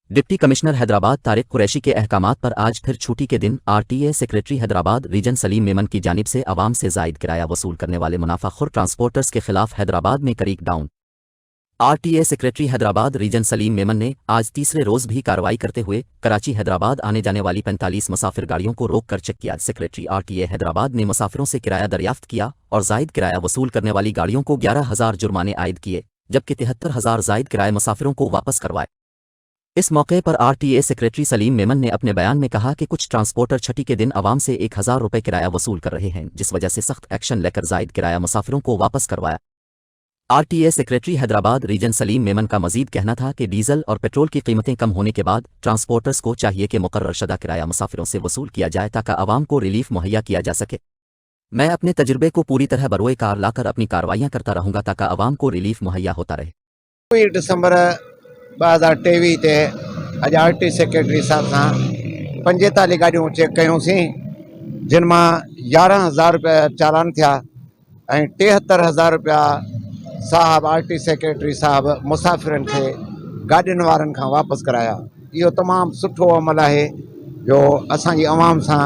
Deputy commissioner Hyderabad Tariq Qureshi के अहकामात पर आज फिर छुट्टी के दिन RTA secretary Hyderabad region Salim Memon की जानिब से अवाम से जायद किराया वसूल करने वाले मुनाफाखोर ट्रांसपोर्टर्स के खिलाफ हैदराबाद में crackdown. RTA secretary Hyderabad region Salim Memon ने आज तीसरे रोज़ भी कार्रवाई करते हुए कराची हैदराबाद आने जाने वाली 45 मुसाफिर गाड़ियों को रोक कर चेक किया। सेक्रेटरी आरटीए हैदराबाद ने मुसाफिरों से किराया दरियाफ्त किया और जायद किराया वसूल करने वाली गाड़ियों को 11,000 जुर्माने आयद किए, जबकि 73,000 जायद किराए मुसाफिरों को वापस करवाए। इस मौके पर आरटीए सेक्रेटरी सलीम मेमन ने अपने बयान में कहा कि कुछ ट्रांसपोर्टर छठी के दिन आवाम से 1,000 रुपये किराया वसूल कर रहे हैं, जिस वजह से सख्त एक्शन लेकर जायद किराया मुसाफिरों को वापस करवाया। RTA secretary Hyderabad region Salim Memon का मजीद कहना था कि डीजल और पेट्रोल की कीमतें कम होने के बाद ट्रांसपोर्टर्स को चाहिए कि मुकर्रर शुदा किराया मुसाफिरों से वसूल किया जाए ताकि आवाम को रिलीफ मुहैया किया जा सके। मैं अपने तजुर्बे को पूरी तरह बरोए कार लाकर अपनी कार्रवाइयाँ करता रहूँगा ताकि आवाम को रिलीफ मुहैया होता रहे। 2 दिसंबर 2023 ते अॼु आरटी सेक्रेटरी साहब सां 45 गाॾियूं चेक कयूंसीं, जिन मां 11,000 रुपया चालान थिया ऐं 73,000 रुपया साहब आरटी सेक्रेटरी साहब मुसाफ़िरनि खे गाॾियुनि वारनि खां वापसि कराया। इहो तमामु सुठो अमल आहे जो असांजी आवाम सां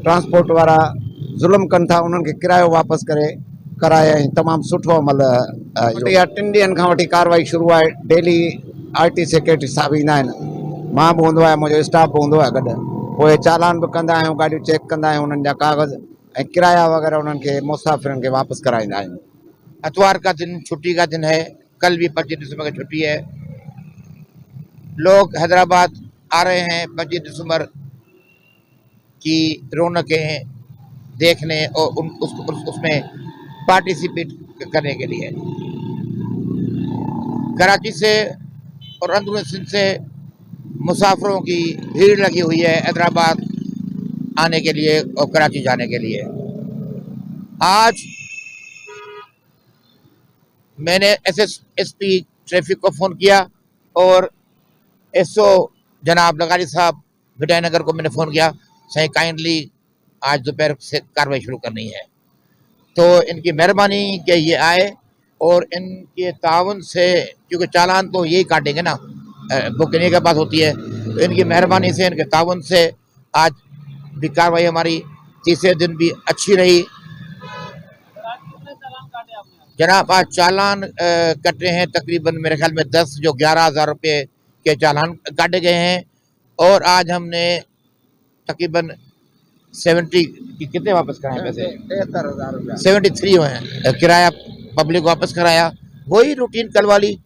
ट्रांसपोर्ट वारा ज़ुल्म कनि था, उन्हनि खे किरायो वापसि कराए ऐं तमामु सुठो अमल। 3 ॾींहंनि खां वठी कार्रवाई शुरू आहे। डेली आरटी सेक्रेटरी साहब ईंदा आहिनि, मां बि हूंदो आहे, मुंहिंजो स्टाफ बि हूंदो आहे गॾु। पोइ चालान बि कंदा आहियूं, गाॾियूं चेक कंदा आहियूं, उन्हनि जा कागज़ ऐं किराया वग़ैरह उन्हनि खे मुसाफ़िरनि खे वापसि कराईंदा आहियूं। इतवार का दिन छुट्टी का दिन है, कल भी 25 दिसंबर की छुट्टी है। लोग हैदराबाद आ रहे हैं 25 दिसंबर की रौनकें देखने और उसमें पार्टिसिपेट करने के लिए। कराची से और अंदरूनी सिंध से मुसाफिरों की भीड़ लगी हुई है हैदराबाद आने के लिए और कराची जाने के लिए। आज मैंने एसपी ट्रैफिक को फ़ोन किया और एसओ जनाब लगारी साहब विजयनगर को मैंने फ़ोन किया, सही काइंडली आज दोपहर से कार्रवाई शुरू करनी है। तो इनकी मेहरबानी कि ये आए और इनके ताउन से, क्योंकि चालान तो यही काटेंगे ना, बुक इन्हीं के पास होती है, तो इनकी मेहरबानी से, इनके ताउन से आज भी कार्रवाई हमारी तीसरे दिन भी अच्छी रही। जनाब आज चालान कटे हैं तकरीबन मेरे ख्याल में 10 जो 11,000 रुपये के चालान काटे गए हैं और आज हमने तकरीबन 70 कितने वापस कराए पैसे? 73,000 रुपया 73 हुए हैं किराया पब्लिक वापस कराया। वही रूटीन कल वाली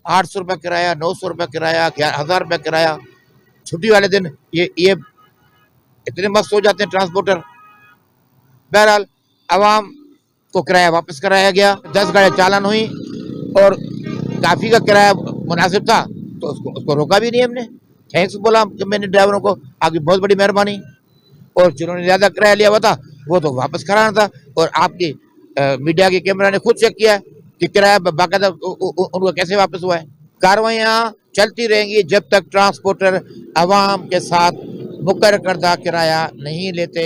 800 रुपये किराया, 900 रुपये किराया, 1,000 रुपये किराया। छुट्टी वाले दिन ये इतने मस्त हो जाते हैं ट्रांसपोर्टर। बहरहाल आवाम को किराया वापस कराया गया। 10 गाड़ियाँ चालान हुई और काफ़ी का किराया मुनासिब था तो उसको रोका भी नहीं हमने। थैंक्स बोला मैंने ड्राइवरों को, आपकी बहुत बड़ी मेहरबानी। और जिन्होंने ज़्यादा किराया लिया हुआ था वो तो वापस कराना था और आपकी मीडिया के कैमरा ने खुद चेक किया कि किराया बाकायदा उनको कैसे वापस हुआ है। कार्रवाइयाँ चलती रहेंगी जब तक ट्रांसपोर्टर आवाम के साथ मुकर्रर करदा किराया नहीं लेते।